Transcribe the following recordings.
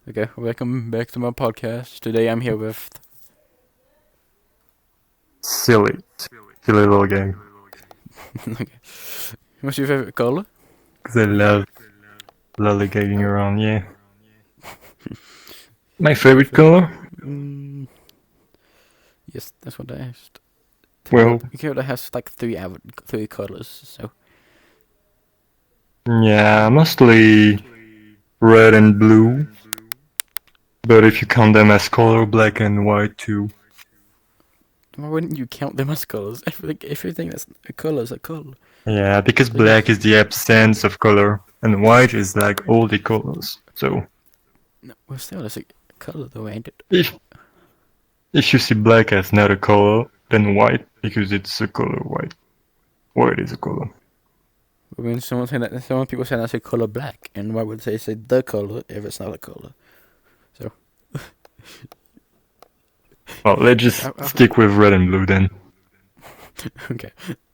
Okay, welcome back to my podcast. Today I'm here with. Silly. Silly little game. Okay. What's your favorite color? Because I love lollygagging around, yeah. My favorite color? Mm, yes, that's what I asked. Well, Kyoto has like three colors, so. yeah, mostly red and blue. But if you count them as color, black and white too. Why wouldn't you count them as colors? Everything that's a color is a color. Yeah, because So you. black is the absence of color, and white is like all the colors. So No, well, still, it's a color though, ain't it? if if you see black as not a color, then white because it's a color white. White is a color. When some people say that's a color black, and why would they say the color if it's not a color? So. Well, let's just stick with red and blue then. Okay.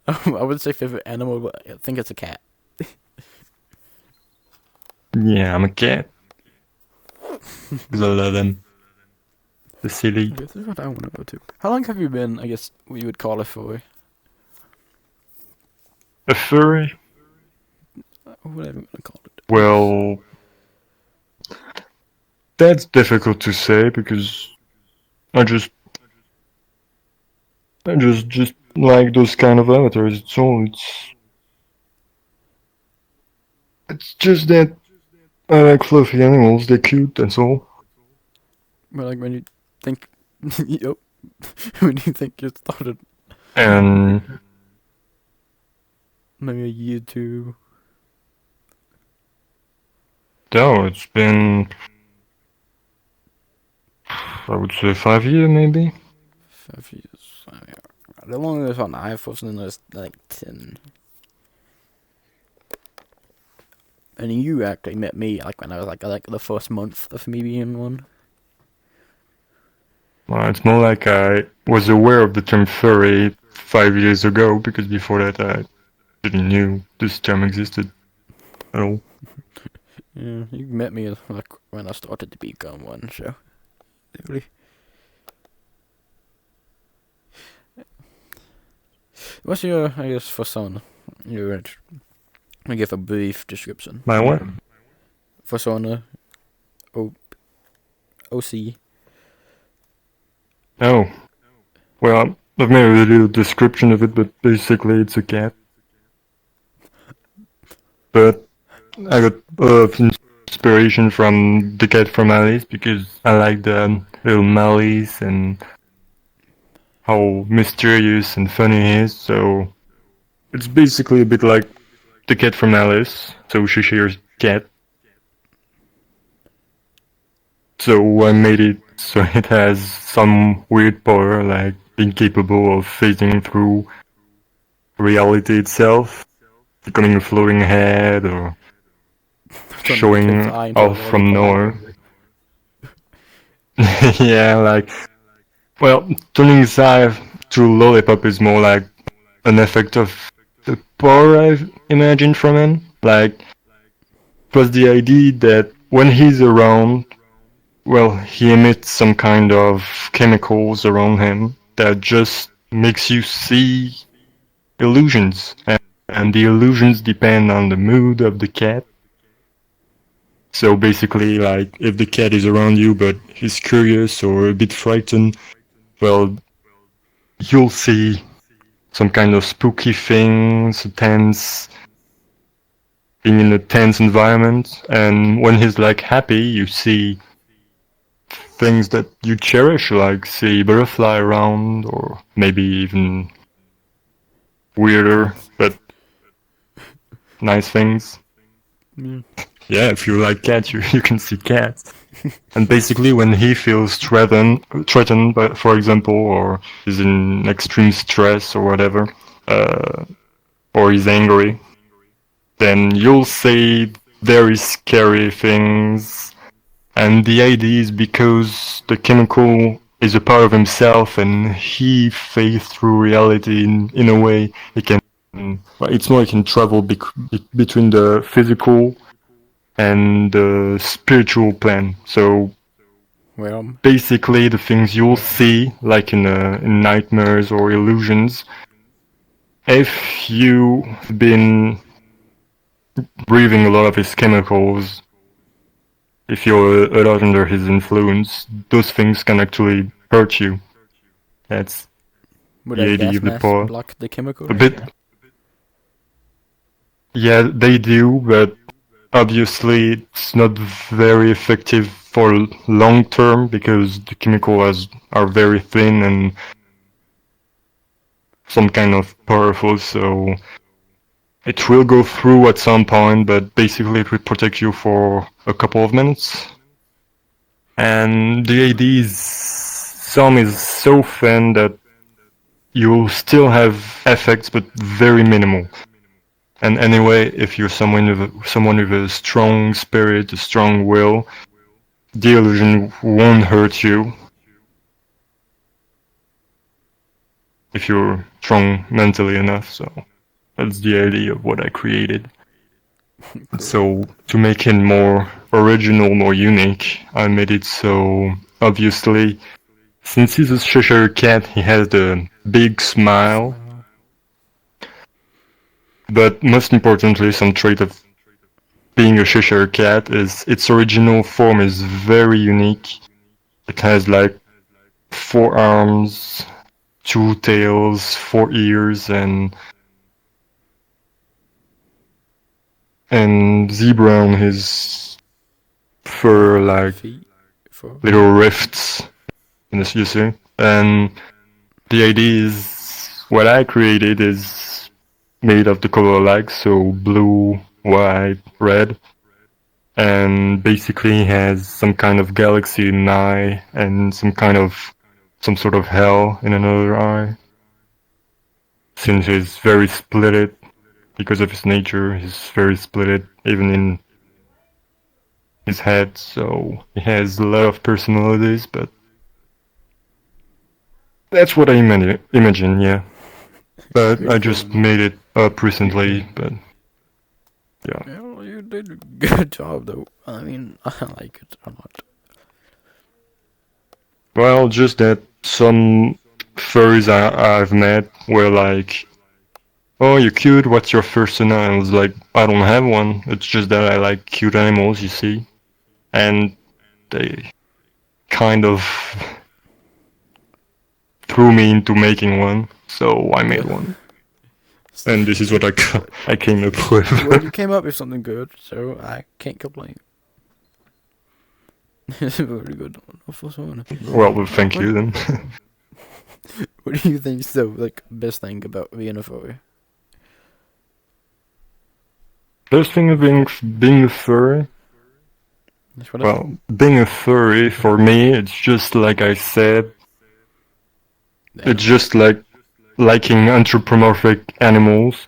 I would say favorite animal, but I think it's a cat. Yeah, I'm a cat. Because I love them. The silly. This is what I want to go to. How long have you been, I guess, what you would call a furry? A furry? Whatever you want to call it. Well, that's difficult to say because I just I just like those kind of avatars. It's just that I like fluffy animals. They're cute. That's all. But like when you think, yep, when you think you started And maybe a year two. no, it's been I would say 5 years maybe. 5 years. The longest one I've was like 10. And you actually met me like when I was like the first month of me being one. Well, it's more like I was aware of the term furry 5 years ago because before that I didn't knew this term existed at all. Yeah, you met me like when I started to become one. So really, what's your I guess for son? Your I give a brief description. My what? Persona O OC. Oh, well, I've made a little description of it, but basically it's a cat. But I got a lot of inspiration from the cat from Alice because I like the little malice and how mysterious and funny he is. So it's basically a bit like the cat from Alice. So she shares cat. So I made it so it has some weird power, like being capable of phasing through reality itself, becoming a floating head, or showing off from nowhere. Yeah, like, well, turning Zyve to Lollipop is more like an effect of the power I've imagined from him. Like, it was the idea that when he's around, well, he emits some kind of chemicals around him that just makes you see illusions. And the illusions depend on the mood of the cat. So basically, like, if the cat is around you but he's curious or a bit frightened, well, you'll see some kind of spooky things, being in a tense environment. And when he's like happy, you see things that you cherish, like see butterfly around, or maybe even weirder but nice things. Yeah. Yeah, if you like cats, you can see cats. And basically, when he feels threatened, by, for example, or is in extreme stress or whatever, uh, or is angry, then you'll say very scary things. And the idea is because the chemical is a part of himself and he fades through reality in a way he can. Well, it's more he can travel between the physical and the spiritual plane. So Well, basically, the things you'll see, like in nightmares or illusions, if you've been breathing a lot of his chemicals, if you're a lot under his influence, those things can actually hurt you. That's would the a idea gas of the mask power. block the chemicals? A bit. Yeah, they do, but obviously it's not very effective for long term because the chemicals are very thin and some kind of powerful, so it will go through at some point, but basically it will protect you for a couple of minutes. And the idea is some is so thin that you'll still have effects, but very minimal. And anyway, if you're someone with a strong spirit, a strong will, the illusion won't hurt you. If you're strong mentally enough, so that's the idea of what I created. Cool. So to make it more original, more unique, I made it so obviously, since he's a Cheshire cat, he has the big smile. But most importantly, some trait of being a Cheshire cat is its original form is very unique. It has like 4 arms, 2 tails, 4 ears, and zebra on his fur, like Feet for little rifts in this, you see. And the idea is what I created is made of the color like, so blue, white, red, and basically has some kind of galaxy in an eye and some sort of hell in another eye. Since he's very splitted, because of his nature, he's very splitted even in his head, so he has a lot of personalities, but that's what I imagine, yeah. But I just made it up recently, but yeah. Well, you did a good job, though. I mean, I like it a lot. Well, just that some furries I've met were like, "Oh, you're cute. What's your persona?" And I was like, "I don't have one. It's just that I like cute animals, you see." And they kind of threw me into making one, so I made one. And this is what I came up with. Well, you came up with something good, so I can't complain. It's very good. Well, thank you then. What do you think is the best thing about being a furry? Best thing of being a furry? Well, being a furry, for me, it's just like I said, it's just like liking anthropomorphic animals.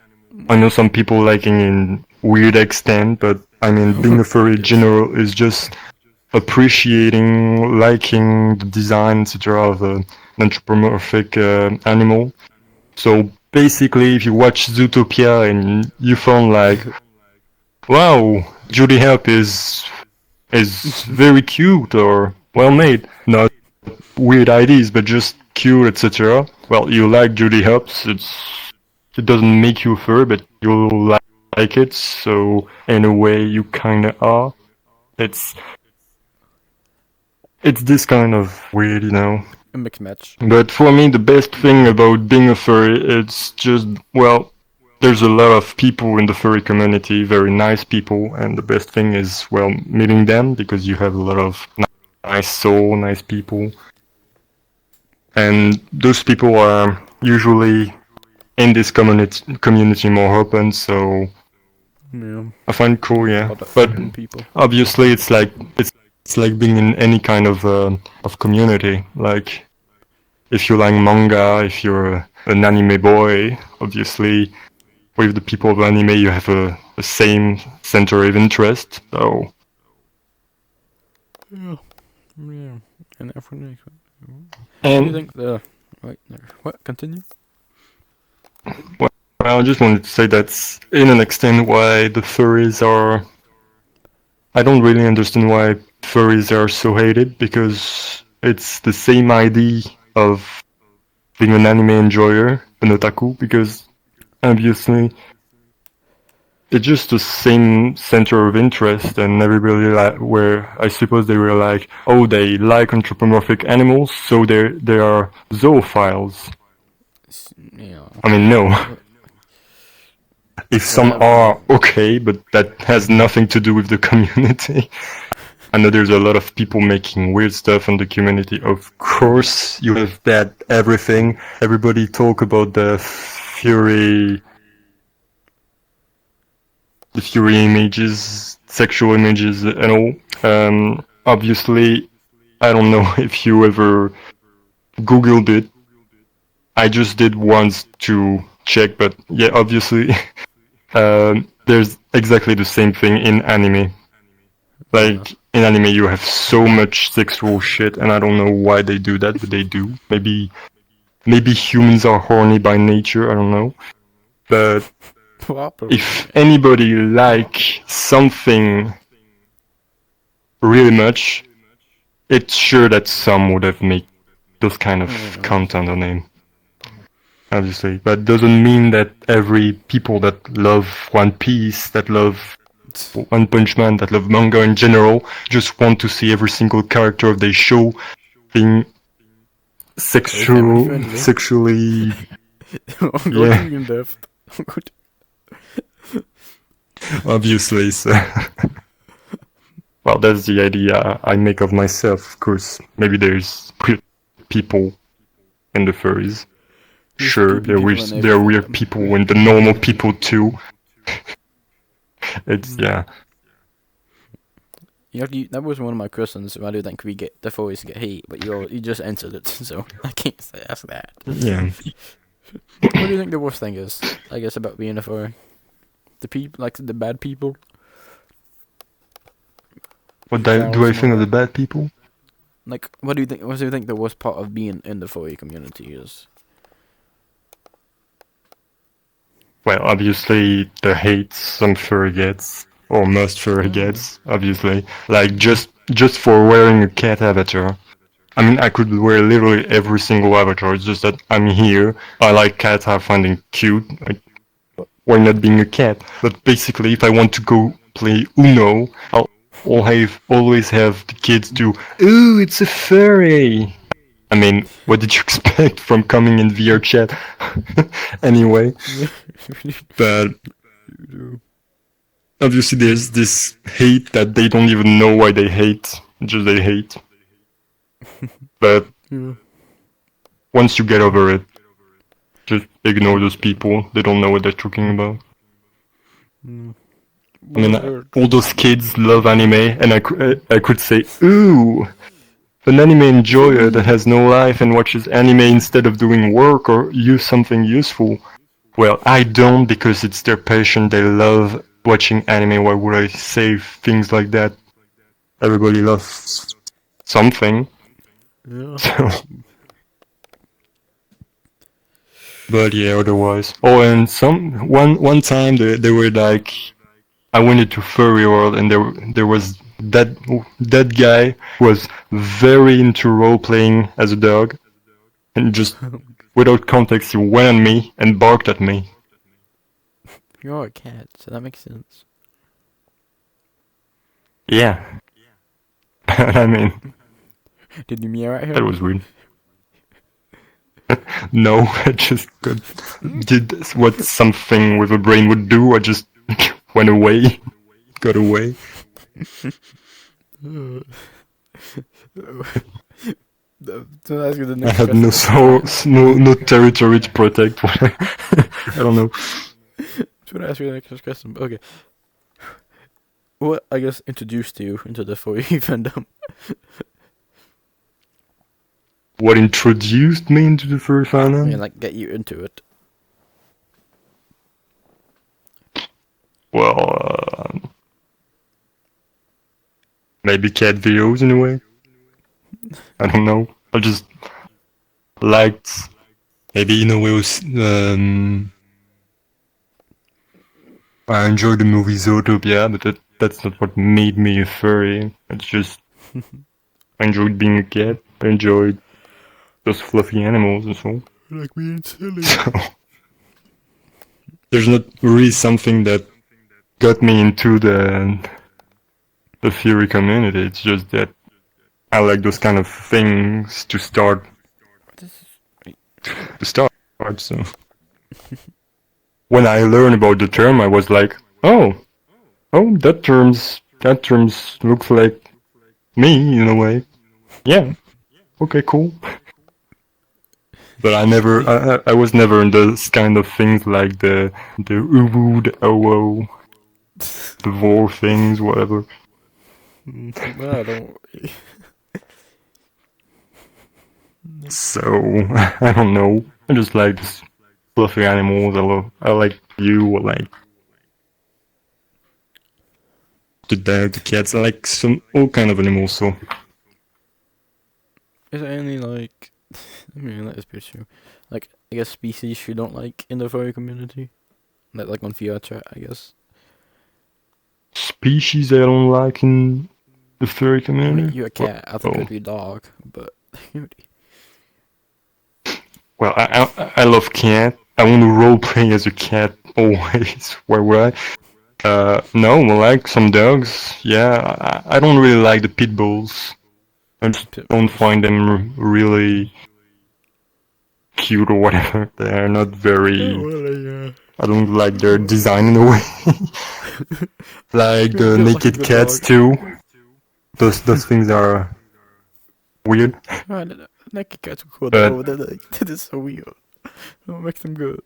I know some people liking in weird extent, but I mean, being a furry in general is just appreciating, liking the design, etc. of an anthropomorphic animal. So basically, if you watch Zootopia and you found like, wow, Judy Hop is very cute or well made, not weird ideas, but just cute, etc. Well, you like Judy Hopps. It doesn't make you a furry, but you'll like it. So in a way, you kind of are. It's this kind of weird, you know. A mixed match. But for me, the best thing about being a furry, it's just, well, there's a lot of people in the furry community, very nice people, and the best thing is, well, meeting them, because you have a lot of nice soul, nice people. And those people are usually in this community more open, so Yeah. I find it cool, yeah. A lot of But fun people. obviously, it's like being in any kind of community. Like, if you like manga, if you're an anime boy, obviously, with the people of anime, you have a same center of interest. So Yeah. Yeah. And for the next one. What do you and think the wait there? What? Continue. well, I just wanted to say that's in an extent why the furries are I don't really understand why furries are so hated, because it's the same idea of being an anime enjoyer, an otaku, because obviously it's just the same center of interest, and everybody where I suppose they were like, oh, they like anthropomorphic animals, so they are zoophiles. You know, I mean, no. If some are, okay, but that has nothing to do with the community. I know there's a lot of people making weird stuff in the community. Of course, you have that everything. Everybody talk about the Fury images, sexual images, and all. Obviously, I don't know if you ever Googled it. I just did once to check, but yeah, obviously, there's exactly the same thing in anime. Like, in anime, you have so much sexual shit, and I don't know why they do that, but they do. Maybe humans are horny by nature, I don't know. But if anybody like something really much, it's sure that some would have made those kind of content on it. Obviously, but doesn't mean that every people that love One Piece, that love One Punch Man, that love manga in general, just want to see every single character of their show being sexually. Yeah. Obviously, so. Well, that's the idea I make of myself. Of course, maybe there's weird people in the furries. Sure, there are weird people and the normal people too. It's yeah. That was one of my questions. I do think the furries get hate, but you just answered it, so I can't ask that. Yeah. What do you think the worst thing is? I guess about being a furry, the people, like the bad people. What do I think of the bad people? Like, what do you think? What do you think the worst part of being in the furry community is? Well, obviously the hate some furry gets, or most furry gets, obviously. Like just for wearing a cat avatar. I mean, I could wear literally every single avatar. It's just that I'm here. I like cats. I find them cute. Like, why not being a cat? But basically, if I want to go play Uno, I'll always have the kids do, ooh, it's a furry. I mean, what did you expect from coming in VR chat? Anyway. But obviously there's this hate that they don't even know why they hate. Just they hate. But once you get over it, just ignore those people. They don't know what they're talking about. I mean, all those kids love anime, and I could say, ooh, an anime enjoyer that has no life and watches anime instead of doing work or use something useful. Well, I don't, because it's their passion. They love watching anime. Why would I say things like that? Everybody loves something. Yeah. So. But yeah, otherwise. Oh, and one time they were like, I went into Furry World, and there was that guy was very into role playing as a dog, and just without context he went on me and barked at me. You're a cat, so that makes sense. Yeah. I mean, did you meow at him? That was weird. No, I just did what something with a brain would do. I just went away, got away. I had no territory to protect. I don't know. I want to ask you the next question. Okay. What, I guess, introduced you into the furry fandom? What introduced me into the furry fandom? Yeah, like, get you into it. Well, maybe cat videos in a way. I don't know. I just liked, maybe in a way, I enjoyed the movie Zootopia, but that's not what made me a furry. It's just I enjoyed being a cat. I enjoyed those fluffy animals and so. Like being silly. So there's not really something that got me into the furry community. It's just that I like those kind of things to start. So when I learned about the term, I was like, oh, that terms looks like me in a way. Yeah. Okay, cool. But I was never in those kind of things like the uwu, the owo, the vor things, whatever. Well, I don't. So I don't know. I just like this fluffy animals. I like you. I like the dog, the cats. I like all kind of animals. So Is there any like? I mean, that is pretty true. Like, I guess species you don't like in the furry community, like on VR chat, I guess. species I don't like in the furry I community. mean, you're a cat. I think Oh. it'd be a dog, but. Well, I love cat. I want to roleplay as a cat always. Why would I? No, I like some dogs. Yeah, I don't really like the pit bulls. I just don't find them really cute or whatever. They're not very. I don't like their design in a way. Like the Feels like a naked good cats dog. too. Those things are weird. Naked cats are cool, But- though. They're like, that is so weird. Don't make them good.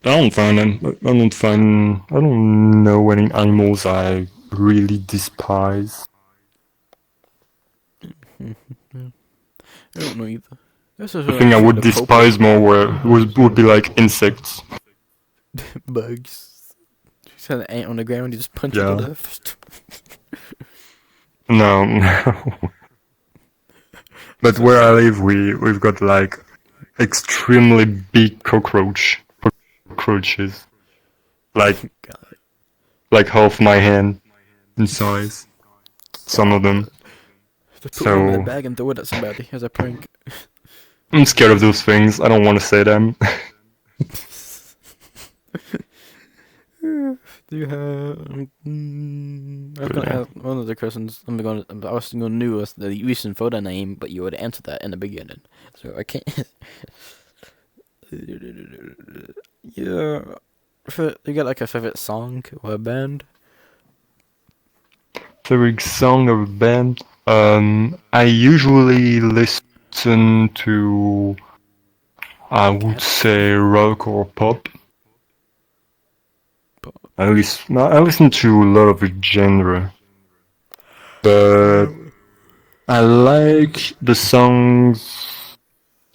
I don't find them. I don't know any animals I really despise. I don't know either. This is The thing I would despise more would be like insects. bugs. Just had an ant on the ground, you just punch Yeah. it to death. No, no. But where I live, we've got like extremely big cockroaches, like half my hand in size. Some of them. Just put one in So a bag and throw it at somebody as a prank. I'm scared of those things. I don't want to say them. Do you have? I was gonna ask one of the questions. I was gonna know was the recent photo name, but you would answer that in the beginning, so I can't. Yeah, you got like a favorite song or a band? Favorite song of a band? I usually listen to, I would say, rock or pop. I listen to a lot of genre, but I like the songs.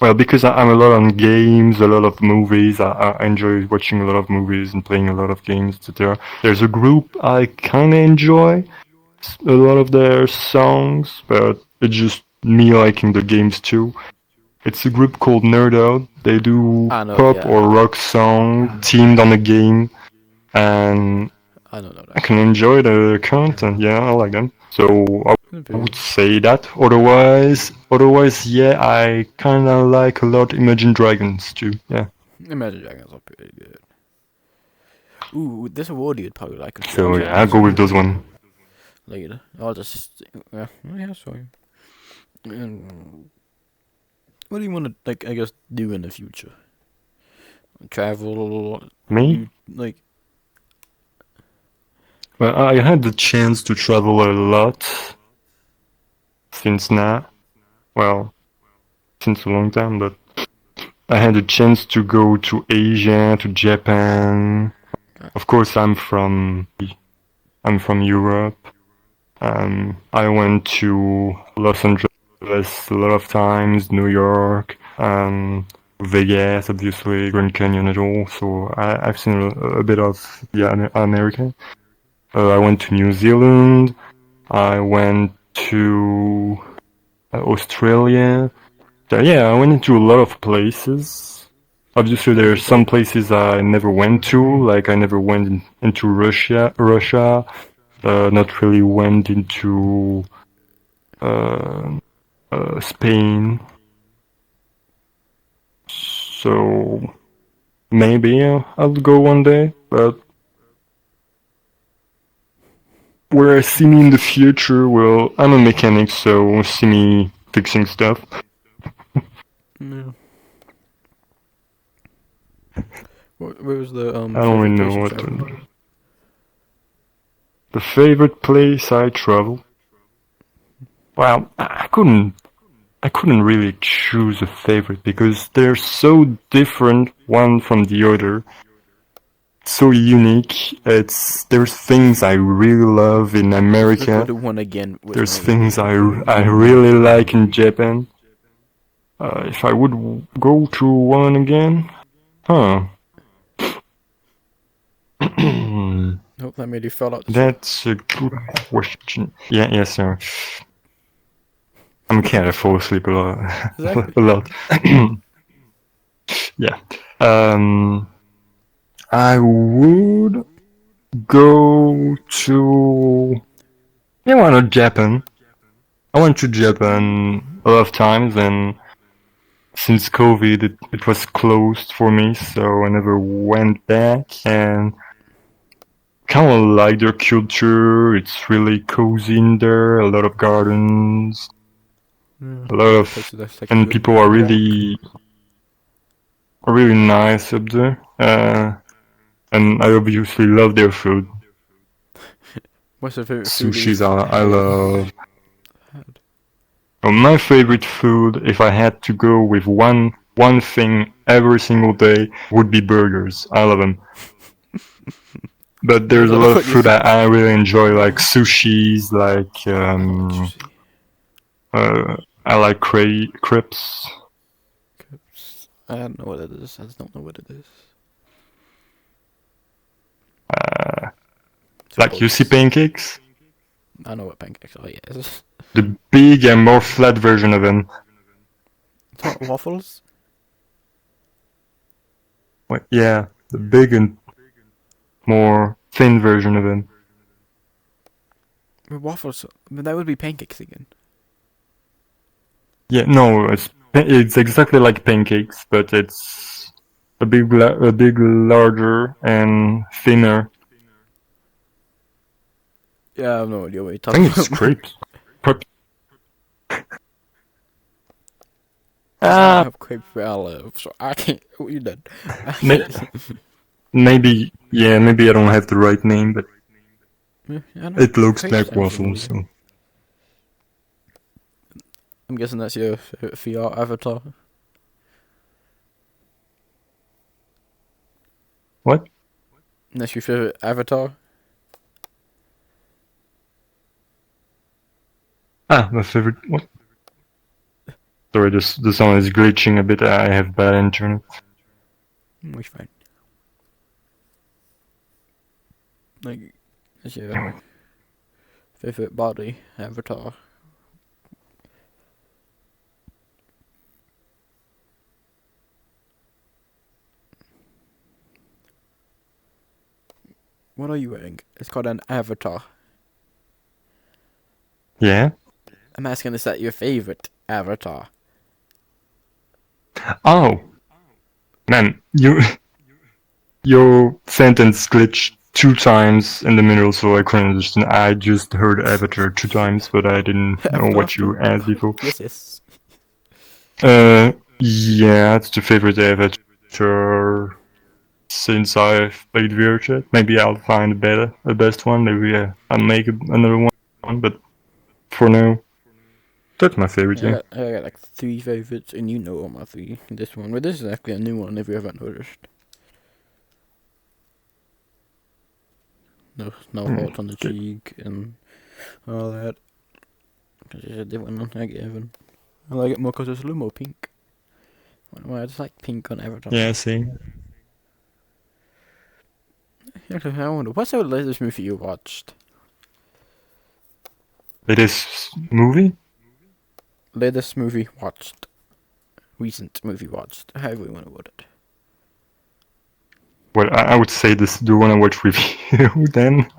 Well, because I'm a lot on games, a lot of movies. I enjoy watching a lot of movies and playing a lot of games, etc. There's a group I kind of enjoy a lot of their songs, but it's just me liking the games too. It's a group called Nerd Out. They do I know, pop yeah. or rock song themed on a game, and I don't know I that. can enjoy the content. Yeah, I like them. So I Maybe. would say that. Otherwise, yeah, I kind of like a lot Imagine Dragons too. Yeah. Imagine Dragons are pretty good. Ooh, this award you'd probably like. So yeah, I'll go with those one. Later. I'll just yeah, sorry. What do you want to like? I guess do in the future? Travel, Me? like Well, I had the chance to travel a lot since now. Well, since a long time, but I had the chance to go to Asia, to Japan. Of course, I'm from Europe. I went to Los Angeles a lot of times, New York, Vegas, obviously, Grand Canyon and all. So I've seen a bit of America. I went to New Zealand. I went to Australia. So yeah, I went into a lot of places. Obviously, there are some places I never went to, like I never went into Russia, not really went into Spain. So maybe I'll go one day, but where I see me in the future, well, I'm a mechanic, so see me fixing stuff. Yeah. Where was the I don't really favorite place know you what traveled? to do. The favorite place I travel? Well, I couldn't really choose a favorite because they're so different one from the other. So unique. There's things I really love in Let's go America. to one again. Which There's one would it things be? I really like in Japan. If I would go to one again, huh? Hope that made you fall out. That's a good question. Yeah, yes, sir. I'm kind of fall asleep a lot. Exactly. A lot. Yeah. I would go to. Yeah, why not Japan? I went to Japan a lot of times, and since COVID, it was closed for me, so I never went back. And kind of like their culture. It's really cozy in there. A lot of gardens. Yeah. A lot of Places that's like and good people are walk. really nice up there. And I obviously love their food. What's your favorite food Sushis you've I love. had? My favorite food, if I had to go with one thing every single day, would be burgers. I love them. But there's a lot of food I really enjoy, like sushis, like I like crepes. I don't know what it is. I just don't know what it is. Like you see pancakes, I know what pancakes are. Yes. the big and more flat version of them. It's not waffles. Yeah, the big and more thin version of them. Waffles, but that would be pancakes again. Yeah, no, it's exactly like pancakes, but it's a big larger and thinner. Yeah, I have no idea what you're I talking think it's about. crepes. I have crepes where I live, so I can't. What you done? Maybe I don't have the right name, but Yeah, it looks crepes like sound waffles. familiar. So. I'm guessing that's your VR avatar. What? That's your favorite avatar. My favorite. What? Sorry, the sound is glitching a bit. I have bad internet. Which fine. Like, that's your favorite body avatar. What are you wearing? It's called an avatar. Yeah. I'm asking, is that your favorite avatar? Oh, man, your sentence glitched 2 times in the middle, so I couldn't understand. I just heard Avatar 2 times, but I didn't know what you asked before. Yes. Yeah, it's the favorite Avatar since I've played VRChat. Maybe I'll find a best one. Maybe I'll make another one, but for now, that's my favorite. Yeah. I got like 3 favorites, and you know all my 3. This one, but this is actually a new one if you haven't noticed. No heart on the cheek and all that. Cause it's a different one I gave him. I like it more because it's a little more pink. Well, I just like pink on Avatar. Yeah, same. Actually, I wonder, what's the latest movie you watched? Latest movie? Latest movie watched. Recent movie watched. However you want to word it. Well, I would say this. Do you wanna watch review then?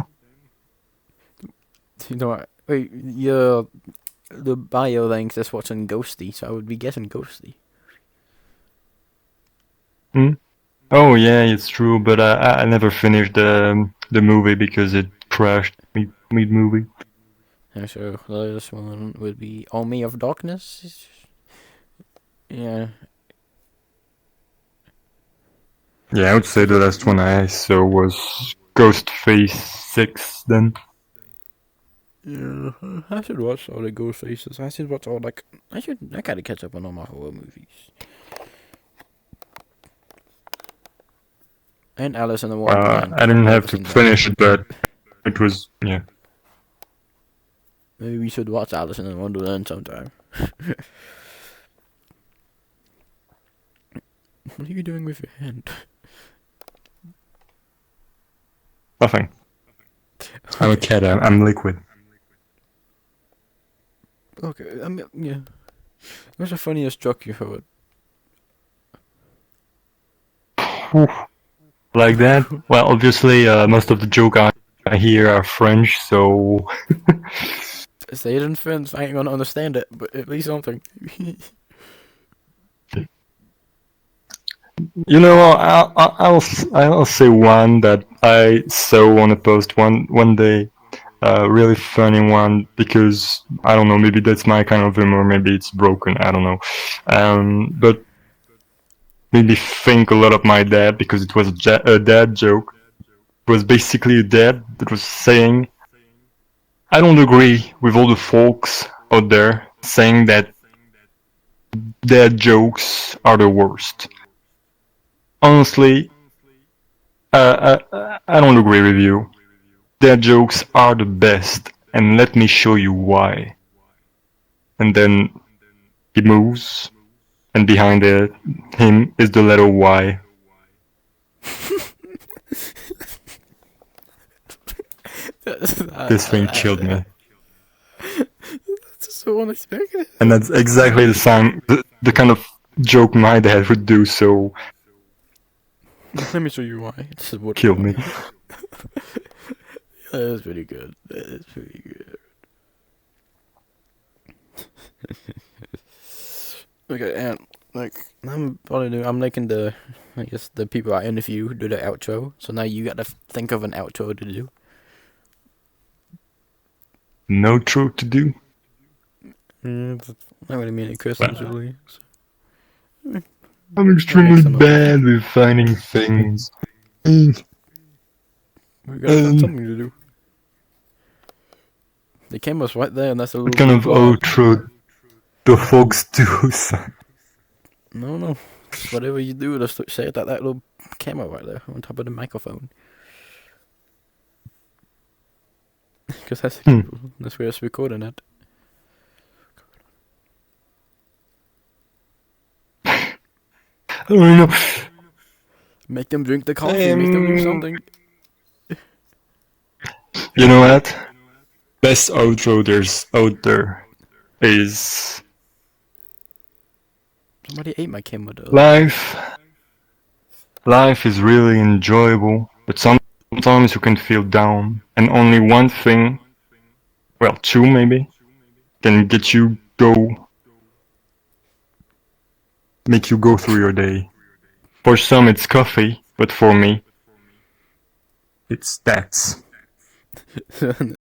You know what? Wait, the bio link is watching Ghosty, so I would be guessing Ghosty. Oh yeah, it's true, but I never finished the movie because it crashed mid movie. Yeah, so this one would be Army of Darkness. Yeah. Yeah, I would say the last one I saw was Ghostface 6 then. Yeah, I should watch all the Ghost Faces. I should watch all I gotta catch up on all my horror movies. And Alice in the Wonderland. I didn't have to Seen that. finish it, but it was yeah. Maybe we should watch Alice in the Wonderland sometime. What are you doing with your hand? Nothing. I'm a cat. I'm liquid. Okay, I mean, yeah. What's the funniest joke you've heard? Like that? Well, obviously, most of the joke I hear are French, so Say it in French. I ain't gonna understand it, but at least something. you know, I'll say one that I saw on a post one day. Really funny one because I don't know, maybe that's my kind of humor, maybe it's broken, I don't know. But made me think a lot of my dad because it was a dad joke. It was basically a dad that was saying, I don't agree with all the folks out there saying that dad jokes are the worst. Honestly, I don't agree with you. Dad jokes are the best, and let me show you why. And then he moves, and behind him is the letter Y. This thing killed me. That's so unexpected. And that's exactly the kind of joke my dad would do, so Let me show you why. This is what killed me. That is pretty good. That is pretty good. Okay, and I'm making I guess the people I interview do the outro. So now you got to think of an outro to do. No truth to do. Yeah, but I really mean it, Chris. Usually. I'm extremely bad with finding things. We gotta find something to do. The camera's right there, and that's a little. What kind of outro the folks do? No. Just whatever you do, just say it at that little camera right there on top of the microphone. Because that's where it's recording at. I don't know. Make them drink the coffee. Make them do something. You know what? Best outro there's out there is Somebody ate my camera though. Life is really enjoyable, but sometimes you can feel down, and only one thing, well, two maybe, can make you go through your day. For some it's coffee, but for me, it's stats.